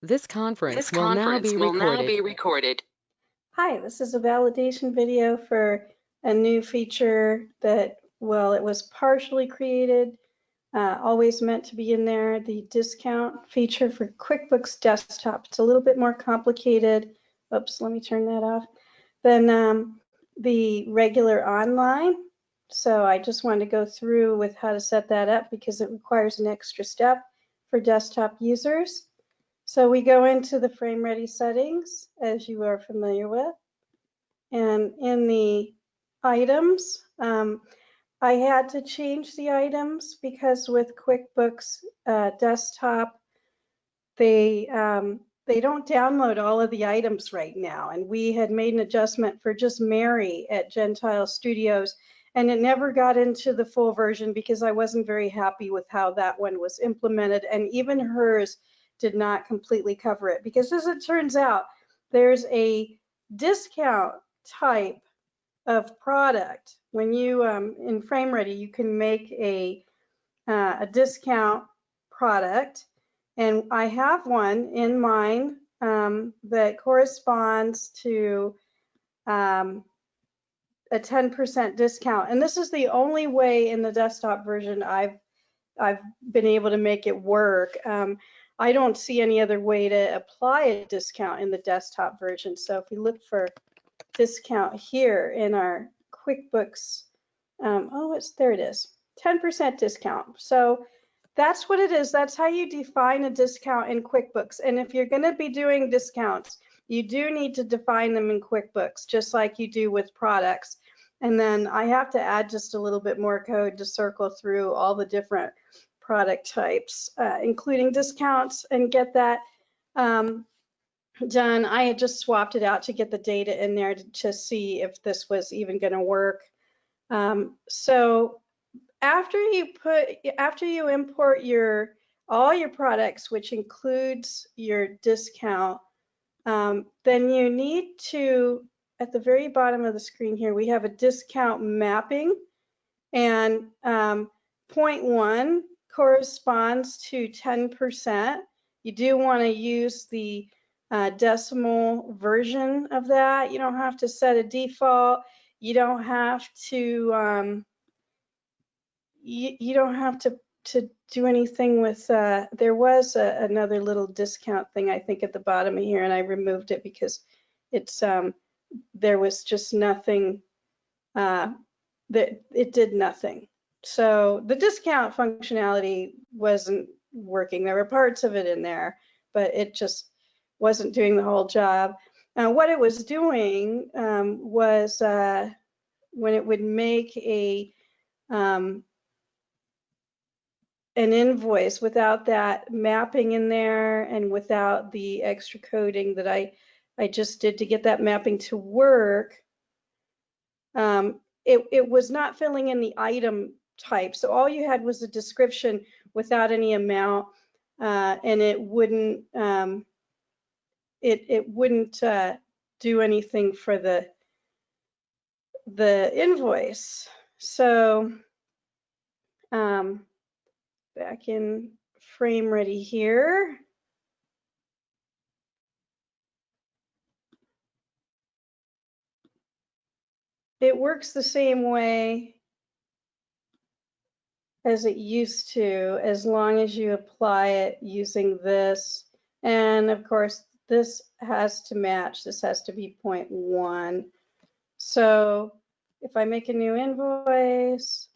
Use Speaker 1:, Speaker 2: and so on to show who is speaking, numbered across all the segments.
Speaker 1: This conference will now be recorded.
Speaker 2: Hi, this is a validation video for a new feature that, well, it was partially created, always meant to be in there, the discount feature for QuickBooks Desktop. It's a little bit more complicated, oops, let me turn that off, than the regular online. So I just wanted to go through with how to set that up because it requires an extra step for desktop users. So we go into the FrameReady settings, as you are familiar with. And in the items, I had to change the items because with QuickBooks Desktop, they don't download all of the items right now. And we had made an adjustment for just Mary at Gentile Studios, and it never got into the full version because I wasn't very happy with how that one was implemented. And even hers did not completely cover it because, as it turns out, there's a discount type of product. When you in FrameReady, you can make a discount product, and I have one in mind that corresponds to a 10% discount, and this is the only way in the desktop version I've been able to make it work. I don't see any other way to apply a discount in the desktop version. So if we look for discount here in our QuickBooks, there it is, 10% discount. So that's what it is. That's how you define a discount in QuickBooks. And if you're going to be doing discounts, you do need to define them in QuickBooks, just like you do with products. And then I have to add just a little bit more code to circle through all the different product types, including discounts, and get that done. I had just swapped it out to get the data in there to see if this was even going to work. So after you import all your products, which includes your discount, then you need to, at the very bottom of the screen here, we have a discount mapping, and 0.1 corresponds to 10%. You do want to use the decimal version of that. You don't have to set a default. You don't have to you don't have to do anything with there was another little discount thing I think at the bottom of here, and I removed it because it's there was just nothing that it did nothing. So the discount functionality wasn't working. There were parts of it in there, but it just wasn't doing the whole job. What it was doing was when it would make an invoice without that mapping in there and without the extra coding that I just did to get that mapping to work, it was not filling in the item type. So all you had was a description without any amount, and it wouldn't it wouldn't do anything for the invoice. So back in FrameReady here, it works the same way as it used to, as long as you apply it using this. And of course, this has to match. This has to be 0.1. So if I make a new invoice,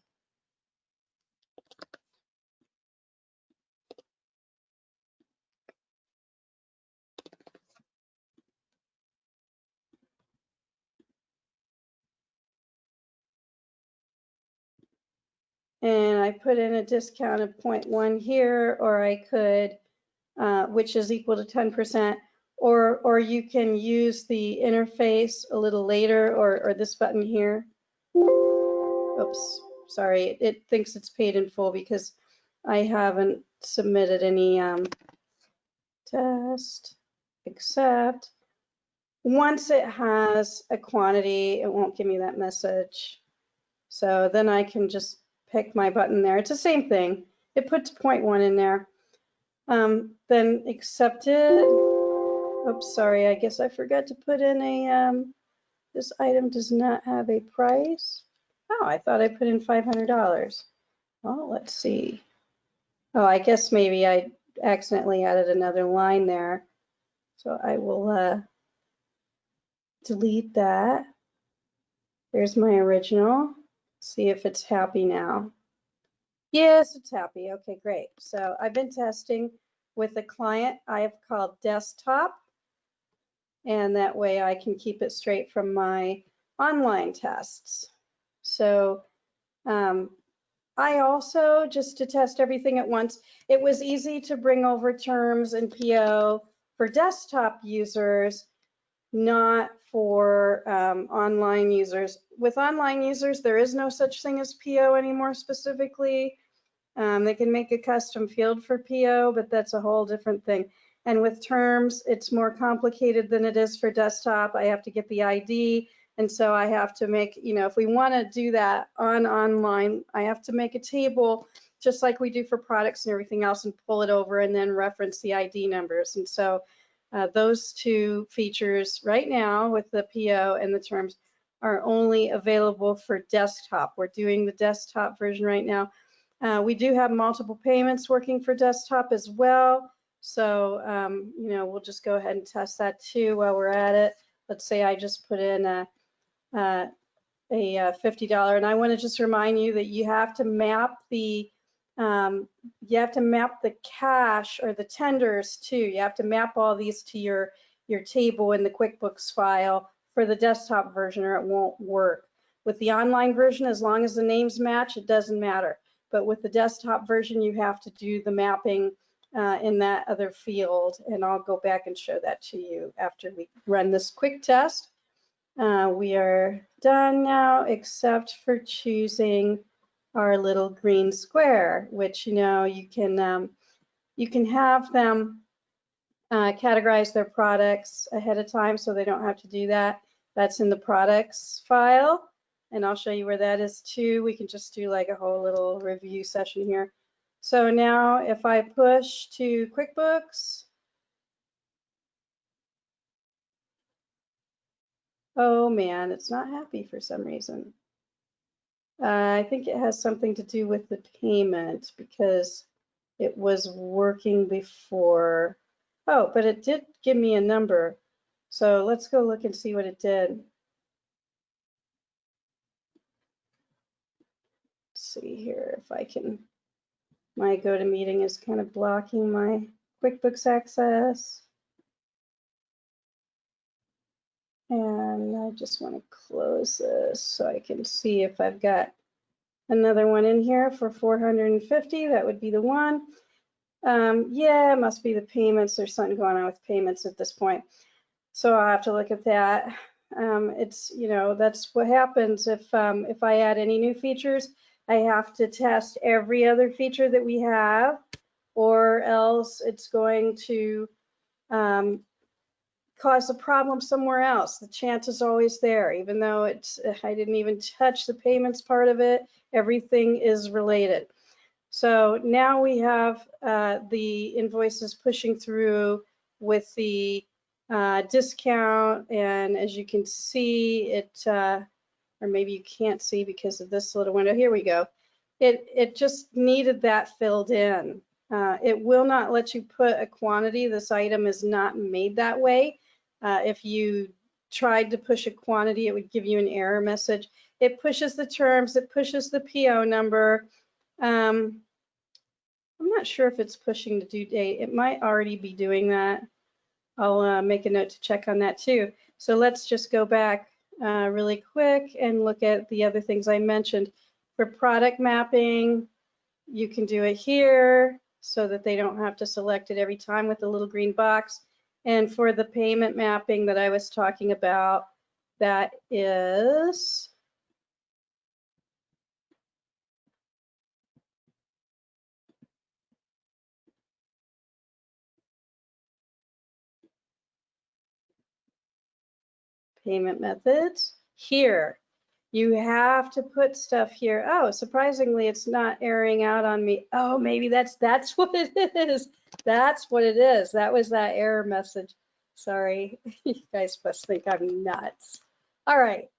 Speaker 2: and I put in a discount of 0.1 here, or I could, which is equal to 10%, or you can use the interface a little later, or this button here. Oops, sorry, it thinks it's paid in full because I haven't submitted any test, except once it has a quantity, it won't give me that message. So then I can just pick my button there. It's the same thing. It puts 0.1 in there. then accepted. Oops, sorry, I guess I forgot to put in a, this item does not have a price. Oh, I thought I put in $500. Well, let's see. Oh, I guess maybe I accidentally added another line there. So I will delete that. There's my original. See if it's happy now. Yes, it's happy. Okay, great. So I've been testing with a client I have called Desktop, and that way I can keep it straight from my online tests. So I also, just to test everything at once, it was easy to bring over terms and PO for desktop users, not for online users. With online users, there is no such thing as PO anymore specifically. They can make a custom field for PO, but that's a whole different thing. And with terms, it's more complicated than it is for desktop. I have to get the ID. And so I have to make, if we want to do that online, I have to make a table just like we do for products and everything else and pull it over and then reference the ID numbers. And so those two features right now with the PO and the terms are only available for desktop. We're doing the desktop version right now. We do have multiple payments working for desktop as well. So, we'll just go ahead and test that too while we're at it. Let's say I just put in a $50, and I want to just remind you that you have to map the cash or the tenders too. You have to map all these to your table in the QuickBooks file for the desktop version, or it won't work. With the online version, as long as the names match, it doesn't matter. But with the desktop version, you have to do the mapping in that other field, and I'll go back and show that to you after we run this quick test. We are done now, except for choosing our little green square, which you can have them categorize their products ahead of time so they don't have to do that. That's in the products file, and I'll show you where that is too. We can just do like a whole little review session here. So now if I push to QuickBooks, oh man, it's not happy for some reason. I think it has something to do with the payment because it was working before. Oh, but it did give me a number. So let's go look and see what it did. Let's see here if I can. My GoToMeeting is kind of blocking my QuickBooks access. And I just want to close this so I can see if I've got another one in here for 450. That would be the one. Yeah, it must be the payments. There's something going on with payments at this point. So I'll have to look at that. It's, that's what happens if I add any new features. I have to test every other feature that we have, or else it's going to cause a problem somewhere else. The chance is always there, even though I didn't even touch the payments part of it. Everything is related. So now we have the invoices pushing through with the discount, and as you can see, or maybe you can't see because of this little window. Here we go. It just needed that filled in. It will not let you put a quantity. This item is not made that way. If you tried to push a quantity, it would give you an error message. It pushes the terms, it pushes the PO number. I'm not sure if it's pushing the due date. It might already be doing that. I'll make a note to check on that too. So let's just go back really quick and look at the other things I mentioned. For product mapping, you can do it here so that they don't have to select it every time with the little green box. And for the payment mapping that I was talking about, that is payment methods here. You have to put stuff here. Oh, surprisingly, it's not airing out on me. Oh, maybe that's what it is. That's what it is. That was that error message. Sorry, you guys must think I'm nuts. All right,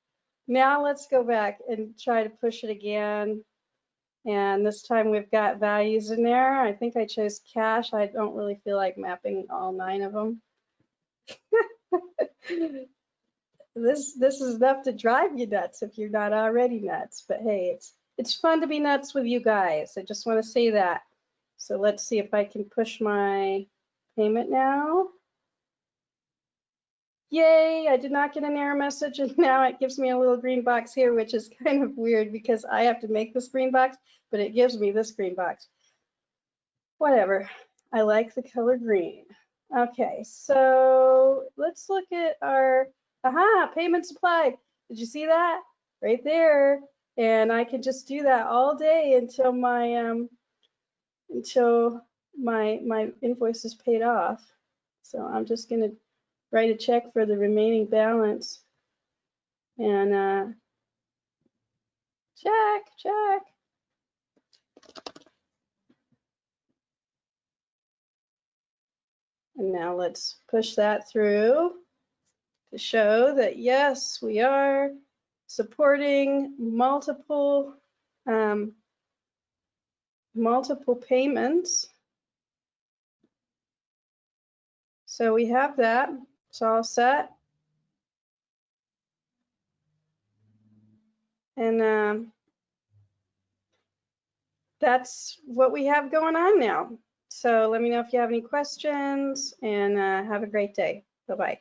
Speaker 2: now let's go back and try to push it again. And this time we've got values in there. I think I chose cash. I don't really feel like mapping all 9 of them. This is enough to drive you nuts if you're not already nuts. But hey, it's fun to be nuts with you guys. I just want to say that. So let's see if I can push my payment now. Yay, I did not get an error message, and now it gives me a little green box here, which is kind of weird because I have to make this green box, but it gives me this green box. Whatever, I like the color green. Okay, so let's look at our, payments applied. Did you see that? Right there. And I can just do that all day until my invoice is paid off. So I'm just gonna write a check for the remaining balance. And check. And now let's push that through to show that yes, we are supporting multiple payments. So we have that. It's all set. And that's what we have going on now. So let me know if you have any questions, and have a great day. Bye-bye.